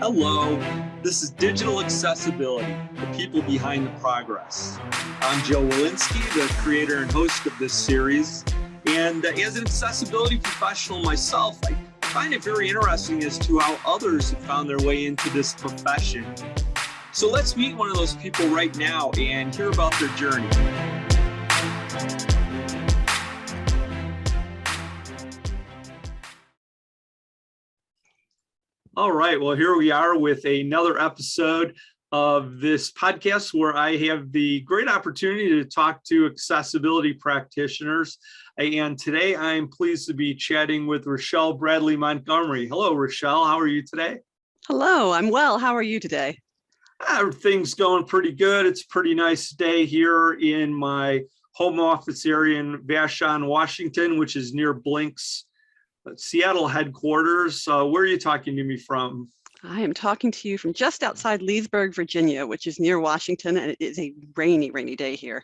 Hello, this is Digital Accessibility, the people behind the progress. I'm Joe Walensky, the creator and host of this series. And as an accessibility professional myself, I find it very interesting as to how others have found their way into this profession. So let's meet one of those people right now and hear about their journey. All right, well, here we are with another episode of this podcast where I have the great opportunity to talk to accessibility practitioners. And today I am pleased to be chatting with Rachael Bradley Montgomery. Hello, Rachael. How are you today? Hello, I'm well. How are you today? Everything's going pretty good. It's a pretty nice day here in my home office area in Vashon, Washington, which is near Blink's Seattle headquarters. Where are you talking to me from? I am talking to you from just outside Leesburg, Virginia, which is near Washington, and it is a rainy, rainy day here.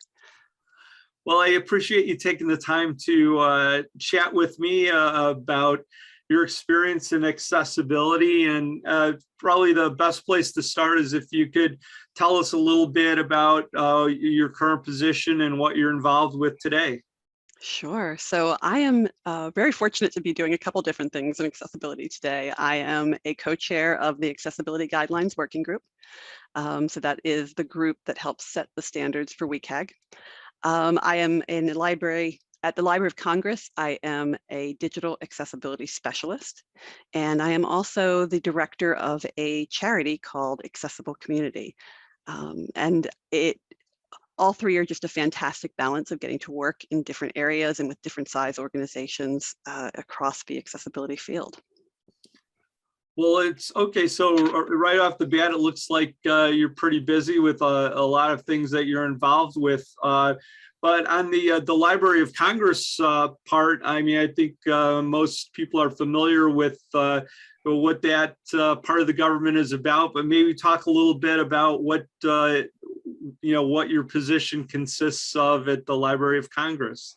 Well, I appreciate you taking the time to chat with me about your experience in accessibility. And probably the best place to start is if you could tell us a little bit about your current position and what you're involved with today. Sure. So I am very fortunate to be doing a couple different things in accessibility today. I am a co-chair of the Accessibility Guidelines Working Group. So that is the group that helps set the standards for WCAG. I am in the library. At the Library of Congress, I am a digital accessibility specialist, and I am also the director of a charity called Accessible Community. All three are just a fantastic balance of getting to work in different areas and with different size organizations across the accessibility field. Well, it's okay. So right off the bat, it looks like you're pretty busy with a lot of things that you're involved with. But on the Library of Congress part, I mean, I think most people are familiar with what that part of the government is about. But maybe talk a little bit about what what your position consists of at the Library of Congress.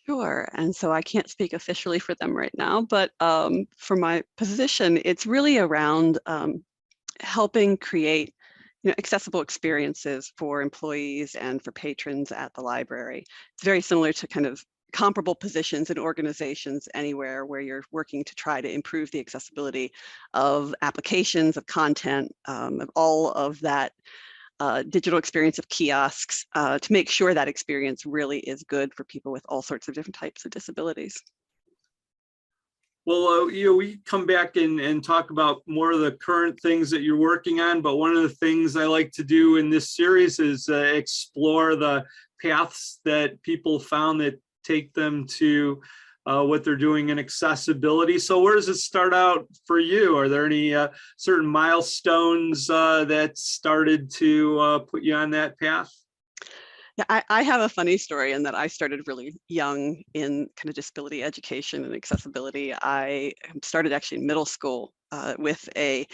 Sure. And so I can't speak officially for them right now, but for my position, it's really around helping create accessible experiences for employees and for patrons at the library. It's very similar to kind of comparable positions in organizations anywhere where you're working to try to improve the accessibility of applications, of content, of all of that digital experience of kiosks to make sure that experience really is good for people with all sorts of different types of disabilities. Well, we come back and talk about more of the current things that you're working on, but one of the things I like to do in this series is explore the paths that people found that take them to what they're doing in accessibility. So where does it start out for you? Are there any certain milestones that started to put you on that path? Yeah, I have a funny story in that I started really young in kind of disability education and accessibility. I started actually in middle school with a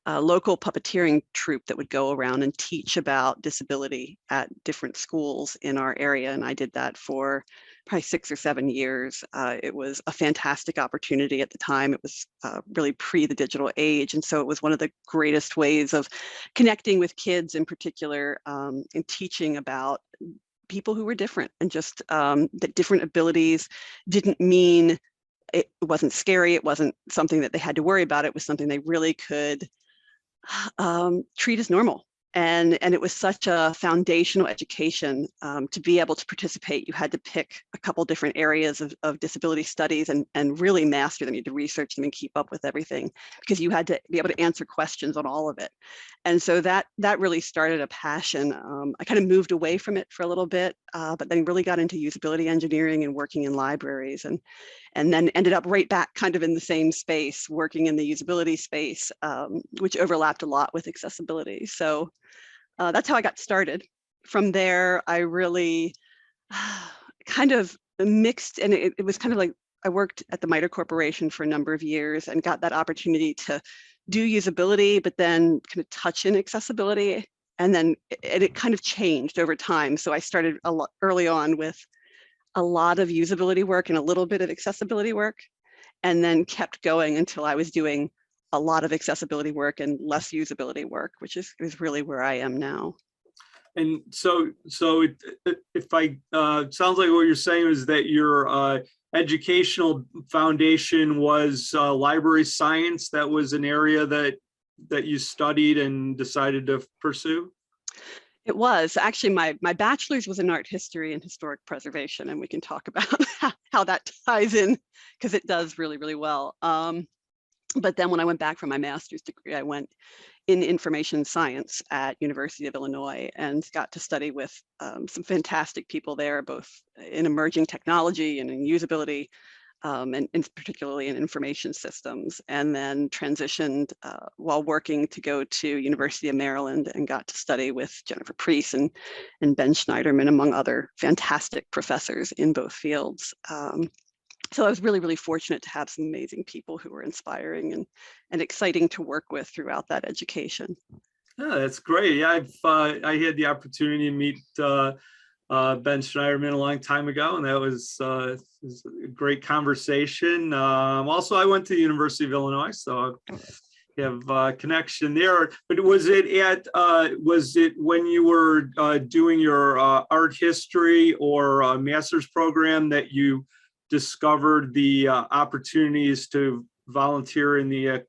local puppeteering troupe that would go around and teach about disability at different schools in our area. And I did that for probably 6 or 7 years. It was a fantastic opportunity at the time. It was really pre the digital age. And so it was one of the greatest ways of connecting with kids in particular and teaching about people who were different and just that different abilities didn't mean it wasn't scary. It wasn't something that they had to worry about. It was something they really could treat as normal. And it was such a foundational education to be able to participate. You had to pick a couple different areas of disability studies and really master them. You had to research them and keep up with everything because you had to be able to answer questions on all of it. And so that really started a passion. I kind of moved away from it for a little bit, but then really got into usability engineering and working in libraries and then ended up right back kind of in the same space, working in the usability space, which overlapped a lot with accessibility. So that's how I got started. From there, I really kind of mixed, and it was kind of like I worked at the MITRE Corporation for a number of years and got that opportunity to do usability, but then kind of touch in accessibility. And then it kind of changed over time. So I started a lot early on with a lot of usability work and a little bit of accessibility work, and then kept going until I was doing a lot of accessibility work and less usability work, which is really where I am now. And so if I, sounds like what you're saying is that your educational foundation was library science. That was an area that you studied and decided to pursue? It was actually my bachelor's was in art history and historic preservation, and we can talk about how that ties in because it does really, really well. But then when I went back for my master's degree, I went in information science at University of Illinois and got to study with some fantastic people there, both in emerging technology and in usability, and particularly in information systems, and then transitioned while working to go to University of Maryland and got to study with Jennifer Priest and Ben Schneiderman, among other fantastic professors in both fields. So I was really, really fortunate to have some amazing people who were inspiring and exciting to work with throughout that education. Yeah, that's great. Yeah, I had the opportunity to meet Ben Schneiderman a long time ago, and that was a great conversation. Also, I went to the University of Illinois, so I have a connection there. But was it when you were doing your art history or master's program that you discovered the opportunities to volunteer in the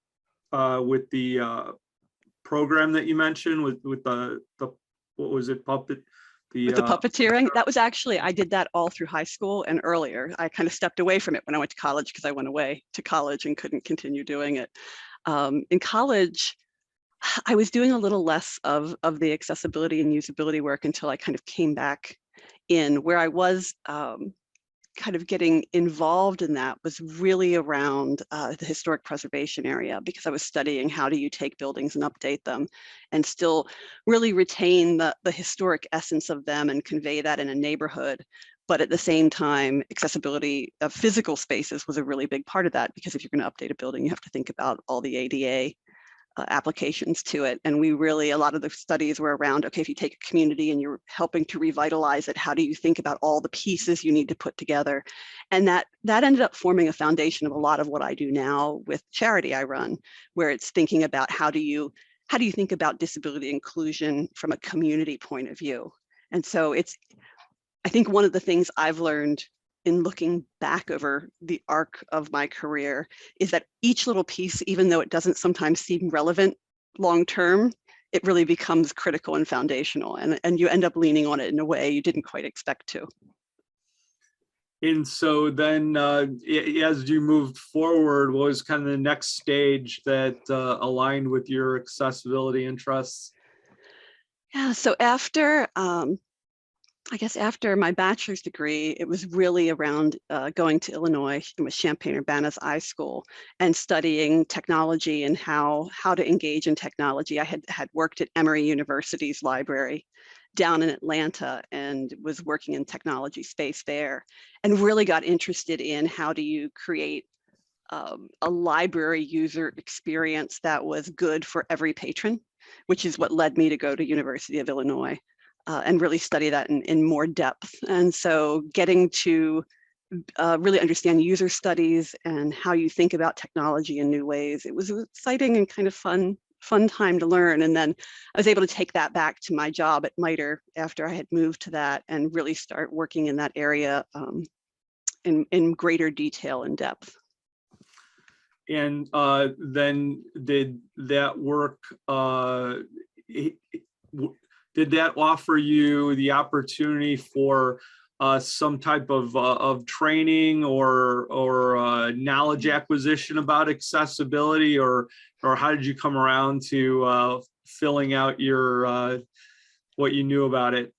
with the program that you mentioned with the what was it, puppet? With the puppeteering, that was actually, I did that all through high school and earlier. I kind of stepped away from it when I went to college because I went away to college and couldn't continue doing it. In college, I was doing a little less of the accessibility and usability work until I kind of came back in. Where I was kind of getting involved in that was really around the historic preservation area, because I was studying how do you take buildings and update them and still really retain the historic essence of them and convey that in a neighborhood. But at the same time, accessibility of physical spaces was a really big part of that, because if you're going to update a building, you have to think about all the ADA applications to it. And we really, a lot of the studies were around, okay, if you take a community and you're helping to revitalize it, how do you think about all the pieces you need to put together? And that ended up forming a foundation of a lot of what I do now with charity I run, where it's thinking about how do you think about disability inclusion from a community point of view? And so I think one of the things I've learned in looking back over the arc of my career is that each little piece, even though it doesn't sometimes seem relevant long-term, it really becomes critical and foundational, and you end up leaning on it in a way you didn't quite expect to. And so then as you moved forward, what was kind of the next stage that aligned with your accessibility interests? Yeah, so after I guess after my bachelor's degree, it was really around going to Illinois with Champaign-Urbana's iSchool and studying technology and how to engage in technology. I had worked at Emory University's library down in Atlanta and was working in technology space there, and really got interested in how do you create a library user experience that was good for every patron, which is what led me to go to University of Illinois. And really study that in more depth. And so getting to really understand user studies and how you think about technology in new ways, it was an exciting and kind of fun time to learn. And then I was able to take that back to my job at MITRE after I had moved to that and really start working in that area in greater detail and depth. And then did that work, did that offer you the opportunity for some type of training or knowledge acquisition about accessibility, or how did you come around to filling out your what you knew about it?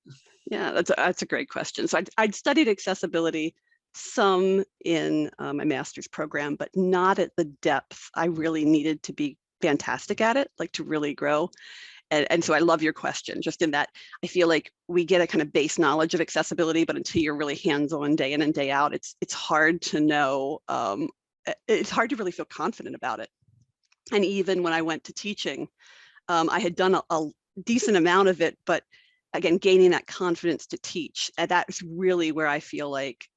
Yeah, that's a great question. So I'd studied accessibility some in my master's program, but not at the depth I really needed to be fantastic at it, like to really grow. And so I love your question, just in that I feel like we get a kind of base knowledge of accessibility, but until you're really hands-on day in and day out, it's hard to know, it's hard to really feel confident about it. And even when I went to teaching, I had done a decent amount of it, but again, gaining that confidence to teach, and that's really where I feel like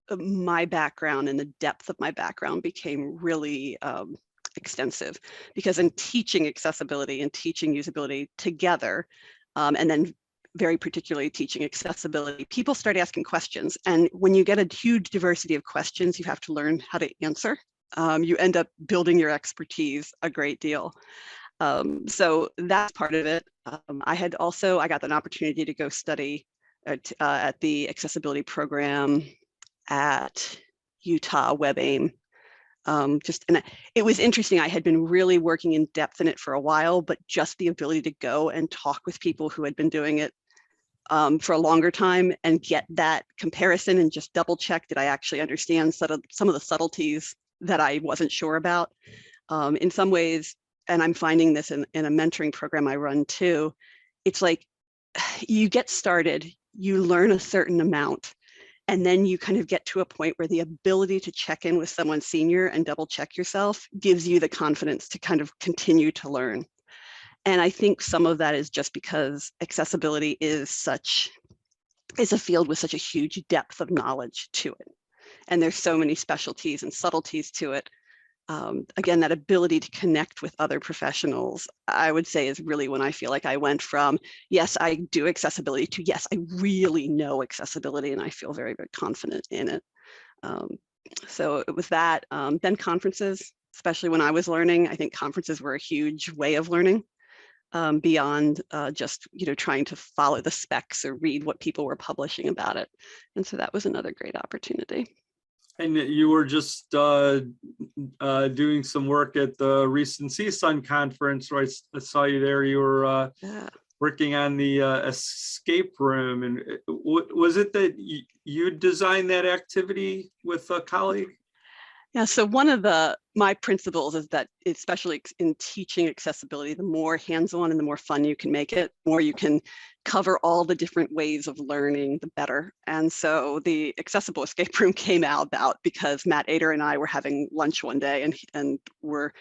my background and the depth of my background became really extensive, because in teaching accessibility and teaching usability together, and then very particularly teaching accessibility, people start asking questions. And when you get a huge diversity of questions, you have to learn how to answer. You end up building your expertise a great deal. So that's part of it. I got an opportunity to go study at the accessibility program at Utah WebAIM. And it was interesting. I had been really working in depth in it for a while, but just the ability to go and talk with people who had been doing it for a longer time and get that comparison and just double check, did I actually understand some of the subtleties that I wasn't sure about? In some ways, and I'm finding this in a mentoring program I run too, it's like you get started, you learn a certain amount, and then you kind of get to a point where the ability to check in with someone senior and double check yourself gives you the confidence to kind of continue to learn. And I think some of that is just because accessibility is a field with such a huge depth of knowledge to it. And there's so many specialties and subtleties to it. Again, that ability to connect with other professionals, I would say, is really when I feel like I went from, yes, I do accessibility, to yes, I really know accessibility and I feel very, very confident in it. So it was that. Then conferences, especially when I was learning, I think conferences were a huge way of learning. Beyond just trying to follow the specs or read what people were publishing about it. And so that was another great opportunity. And you were just doing some work at the recent CSUN conference, right? I saw you there. You were working on the escape room. And was it that you designed that activity with a colleague? Yeah, so one of my principles is that, especially in teaching accessibility, the more hands-on and the more fun you can make it, the more you can cover all the different ways of learning, the better. And so the accessible escape room came about because Matt Ader and I were having lunch one day and we're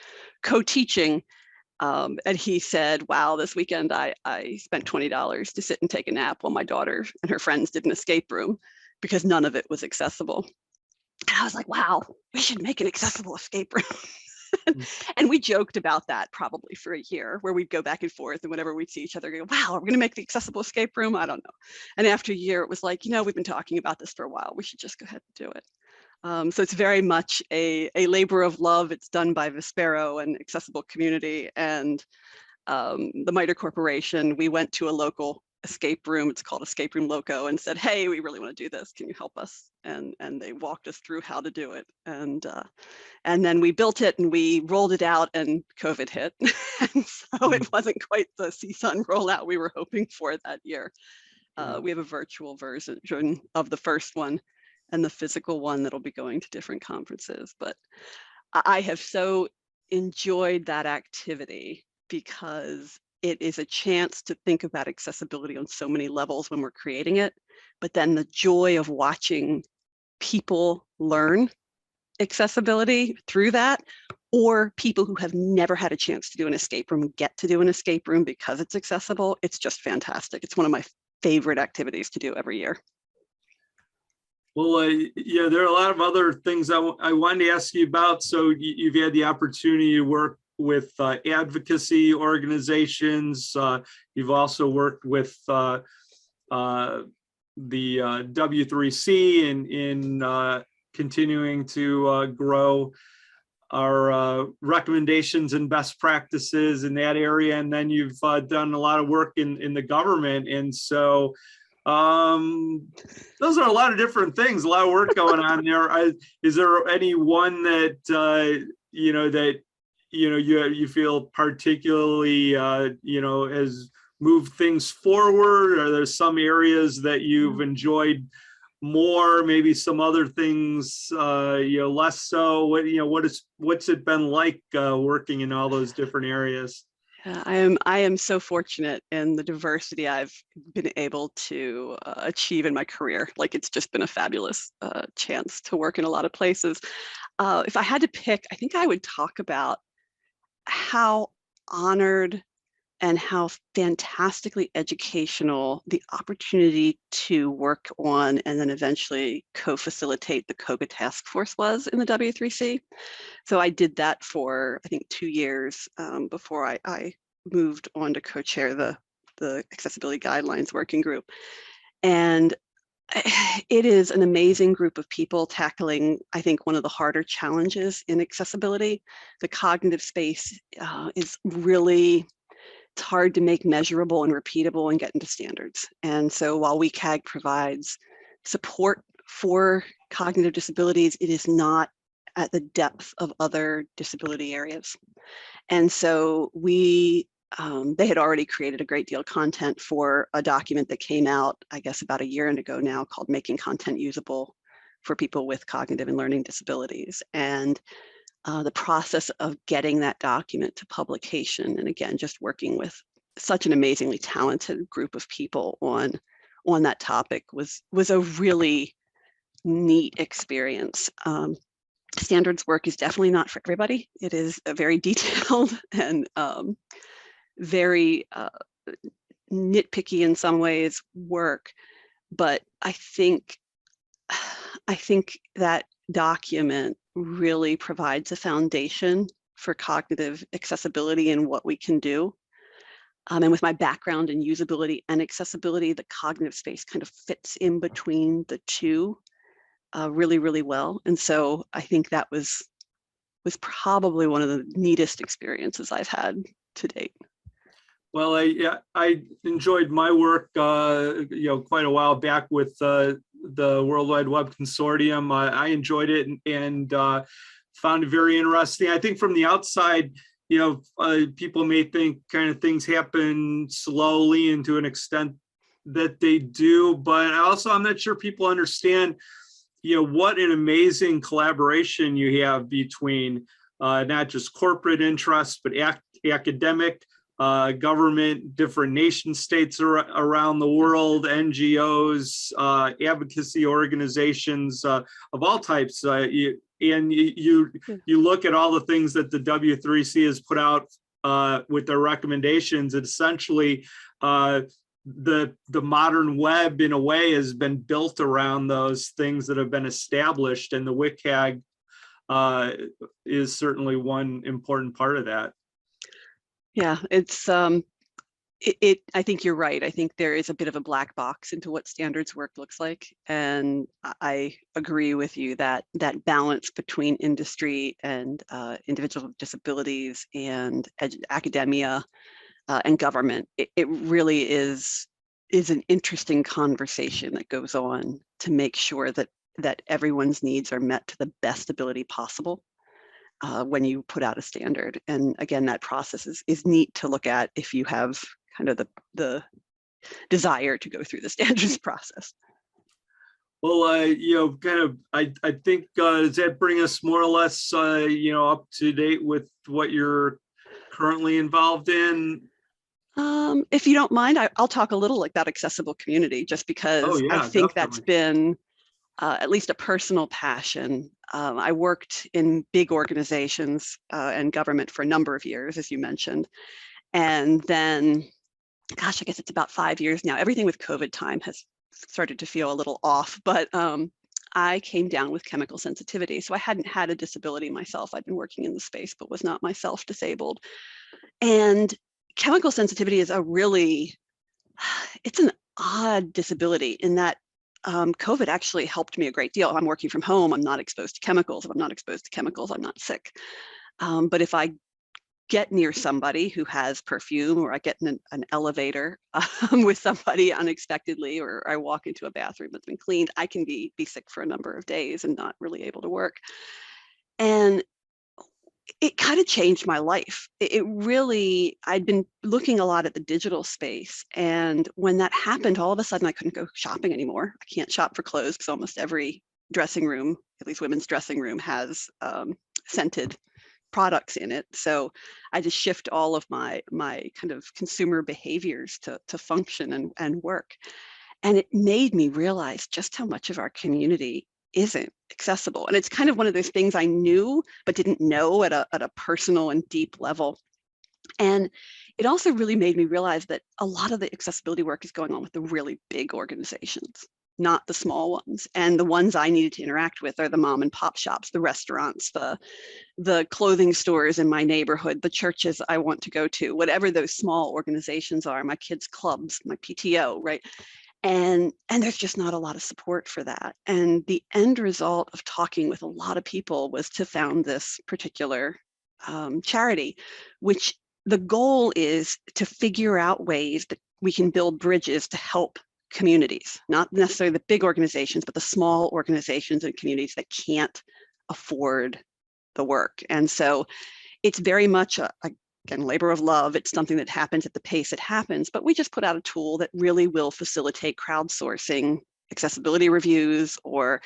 co-teaching. And he said, wow, this weekend I spent $20 to sit and take a nap while my daughter and her friends did an escape room because none of it was accessible. And I was like, wow, we should make an accessible escape room. And we joked about that probably for a year, where we'd go back and forth, and whenever we'd see each other, go, wow, are we going to make the accessible escape room? I don't know. And after a year, it was like, we've been talking about this for a while. We should just go ahead and do it. So it's very much a labor of love. It's done by Vispero and Accessible Community and the MITRE Corporation. We went to a local escape room, it's called Escape Room Loco, and said, hey, we really want to do this, can you help us? And they walked us through how to do it, and then we built it and we rolled it out, and COVID hit. And so it wasn't quite the CSUN rollout we were hoping for that year. We have a virtual version of the first one and the physical one that'll be going to different conferences, but I have so enjoyed that activity because it is a chance to think about accessibility on so many levels when we're creating it, but then the joy of watching people learn accessibility through that, or people who have never had a chance to do an escape room get to do an escape room because it's accessible. It's just fantastic. It's one of my favorite activities to do every year. Well, yeah, there are a lot of other things I wanted to ask you about. So you've had the opportunity to work with advocacy organizations. You've also worked with the W3C in continuing to grow our recommendations and best practices in that area. And then you've done a lot of work in the government. And so those are a lot of different things, a lot of work going on there. Is there any one that, you feel particularly, has moved things forward? Are there some areas that you've enjoyed more, maybe some other things, less so? What's it been like working in all those different areas? I am so fortunate in the diversity I've been able to achieve in my career. Like, it's just been a fabulous chance to work in a lot of places. If I had to pick, I think I would talk about how honored and how fantastically educational the opportunity to work on and then eventually co-facilitate the COGA task force was in the W3C. So I did that for, I think, 2 years before I moved on to co-chair the Accessibility Guidelines Working Group. And it is an amazing group of people tackling, I think, one of the harder challenges in accessibility. The cognitive space is really, it's hard to make measurable and repeatable and get into standards. And so while WCAG provides support for cognitive disabilities, it is not at the depth of other disability areas. And so they had already created a great deal of content for a document that came out, I guess, about a year ago now, called Making Content Usable for People with Cognitive and Learning Disabilities. And the process of getting that document to publication, and again, just working with such an amazingly talented group of people on that topic was a really neat experience. Standards work is definitely not for everybody. It is a very detailed and very nitpicky in some ways work, but I think that document really provides a foundation for cognitive accessibility and what we can do. And with my background in usability and accessibility, the cognitive space kind of fits in between the two really, really well. And so I think that was probably one of the neatest experiences I've had to date. Well, I enjoyed my work, quite a while back with the World Wide Web Consortium. I enjoyed it and found it very interesting. I think from the outside, people may think kind of things happen slowly and to an extent that they do, but I'm not sure people understand, what an amazing collaboration you have between not just corporate interests, but academic, government, different nation states around the world, NGOs, advocacy organizations of all types. You look at all the things that the W3C has put out with their recommendations. It essentially, the modern web, in a way, has been built around those things that have been established, and the WCAG is certainly one important part of that. Yeah, it's I think you're right. I think there is a bit of a black box into what standards work looks like. And I agree with you that that balance between industry and individuals with disabilities and academia and government, it really is an interesting conversation that goes on to make sure that everyone's needs are met to the best ability possible. When you put out a standard. And again, that process is neat to look at if you have kind of the desire to go through the standards process. Well, I think, does that bring us more or less, up to date with what you're currently involved in? If you don't mind, I'll talk a little about accessible community, just because I think that's been at least a personal passion. I worked in big organizations and government for a number of years, as you mentioned. And then, gosh, I guess it's about 5 years now. Everything with COVID time has started to feel a little off, but I came down with chemical sensitivity. So I hadn't had a disability myself. I'd been working in the space, but was not myself disabled. And chemical sensitivity is it's an odd disability in that COVID actually helped me a great deal. I'm working from home. I'm not exposed to chemicals. If I'm not exposed to chemicals, I'm not sick. But if I get near somebody who has perfume, or I get in an elevator with somebody unexpectedly, or I walk into a bathroom that's been cleaned, I can be sick for a number of days and not really able to work. And it kind of changed my life. It really, I'd been looking a lot at the digital space. And when that happened, all of a sudden I couldn't go shopping anymore. I can't shop for clothes because almost every dressing room, at least women's dressing room, has scented products in it. So I just shift all of my kind of consumer behaviors to function and work. And it made me realize just how much of our community isn't accessible. And it's kind of one of those things I knew, but didn't know at a personal and deep level. And it also really made me realize that a lot of the accessibility work is going on with the really big organizations, not the small ones. And the ones I needed to interact with are the mom and pop shops, the restaurants, the clothing stores in my neighborhood, the churches I want to go to, whatever those small organizations are, my kids' clubs, my PTO, right? And there's just not a lot of support for that. And the end result of talking with a lot of people was to found this particular charity, which the goal is to figure out ways that we can build bridges to help communities, not necessarily the big organizations, but the small organizations and communities that can't afford the work. And so it's very much again, labor of love. It's something that happens at the pace it happens, but we just put out a tool that really will facilitate crowdsourcing accessibility reviews, or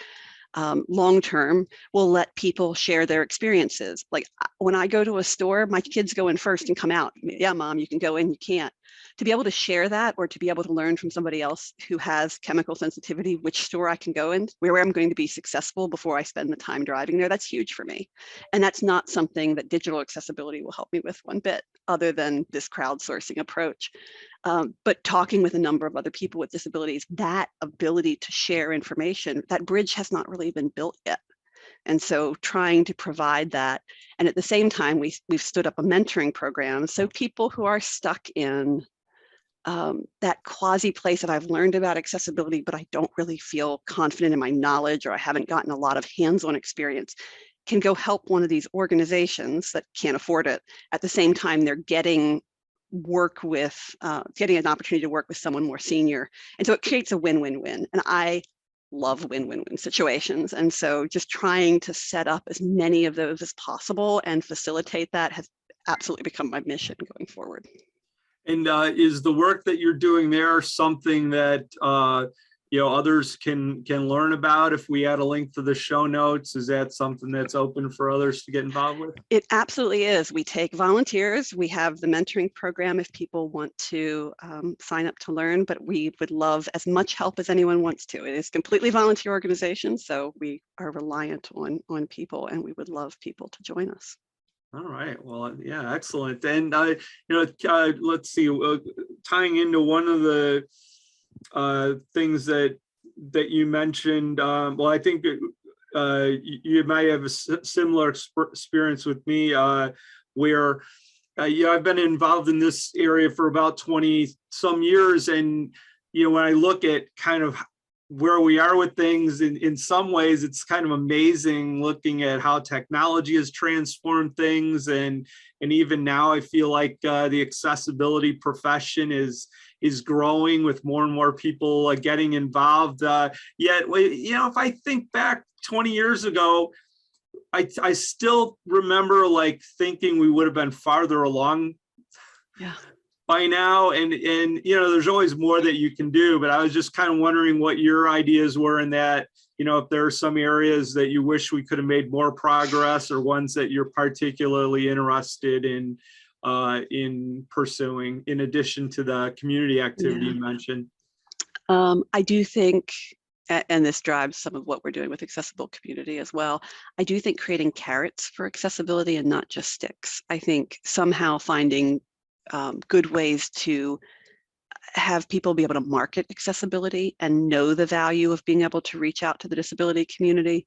long-term will let people share their experiences. Like when I go to a store, my kids go in first and come out. Yeah, mom, you can go in, you can't. To be able to share that, or to be able to learn from somebody else who has chemical sensitivity, which store I can go in, where I'm going to be successful before I spend the time driving there, that's huge for me. And that's not something that digital accessibility will help me with one bit, other than this crowdsourcing approach. But talking with a number of other people with disabilities, that ability to share information, that bridge has not really been built yet. And so trying to provide that. And at the same time, we've stood up a mentoring program. So people who are stuck in that quasi place that I've learned about accessibility, but I don't really feel confident in my knowledge, or I haven't gotten a lot of hands-on experience, can go help one of these organizations that can't afford it. At the same time, they're getting getting an opportunity to work with someone more senior. And so it creates a win-win-win. And I love win-win-win situations. And so just trying to set up as many of those as possible and facilitate that has absolutely become my mission going forward. And is the work that you're doing there something that others can learn about? If we add a link to the show notes, is that something that's open for others to get involved with? It absolutely is. We take volunteers. We have the mentoring program if people want to sign up to learn, but we would love as much help as anyone wants to. It is completely volunteer organization, so we are reliant on people, and we would love people to join us. All right. Well, yeah, excellent. And let's see. Tying into one of the things that you mentioned. Well, I think you might have a similar experience with me, where I've been involved in this area for about 20 some years, and when I look at kind of where we are with things, in some ways it's kind of amazing looking at how technology has transformed things, and even now I feel like the accessibility profession is growing with more and more people getting involved. Yet, if I think back 20 years ago, I still remember like thinking we would have been farther along. Yeah. By now, and there's always more that you can do, but I was just kind of wondering what your ideas were in that, if there are some areas that you wish we could have made more progress, or ones that you're particularly interested in pursuing, in addition to the community activity you mentioned. I do think, and this drives some of what we're doing with accessible community as well, I do think creating carrots for accessibility and not just sticks. I think somehow finding good ways to have people be able to market accessibility and know the value of being able to reach out to the disability community.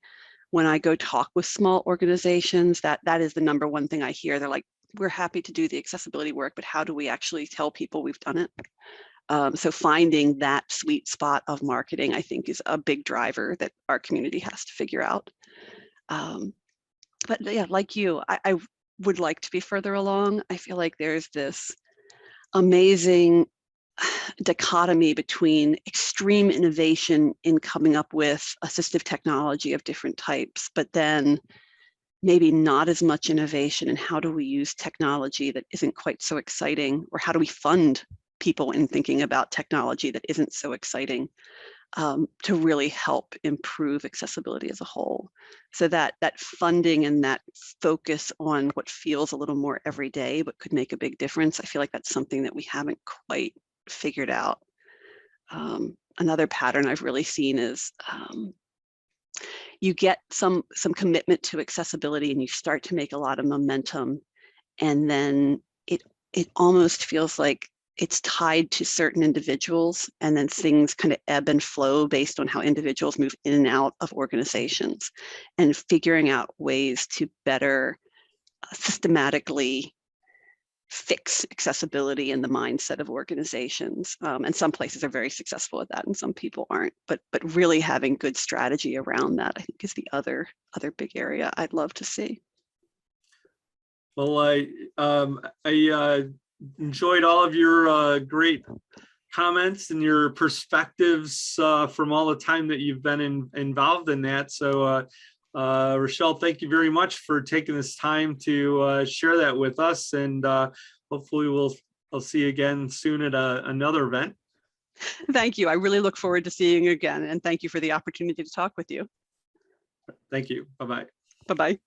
When I go talk with small organizations, that is the number one thing I hear. They're like, we're happy to do the accessibility work, but how do we actually tell people we've done it? So finding that sweet spot of marketing, I think, is a big driver that our community has to figure out. But yeah, like you, I would like to be further along. I feel like there's this amazing dichotomy between extreme innovation in coming up with assistive technology of different types, but then maybe not as much innovation in how do we use technology that isn't quite so exciting, or how do we fund people in thinking about technology that isn't so exciting, to really help improve accessibility as a whole. So that funding and that focus on what feels a little more everyday but could make a big difference, I feel like that's something that we haven't quite figured out. Another pattern I've really seen is you get some commitment to accessibility and you start to make a lot of momentum, and then it it almost feels like it's tied to certain individuals, and then things kind of ebb and flow based on how individuals move in and out of organizations, and figuring out ways to better systematically fix accessibility in the mindset of organizations. And some places are very successful at that and some people aren't, but really having good strategy around that, I think, is the other big area I'd love to see. Well, I enjoyed all of your great comments and your perspectives from all the time that you've been involved in that. So, Rachael, thank you very much for taking this time to share that with us. And hopefully I'll see you again soon at another event. Thank you. I really look forward to seeing you again. And thank you for the opportunity to talk with you. Thank you. Bye-bye. Bye-bye.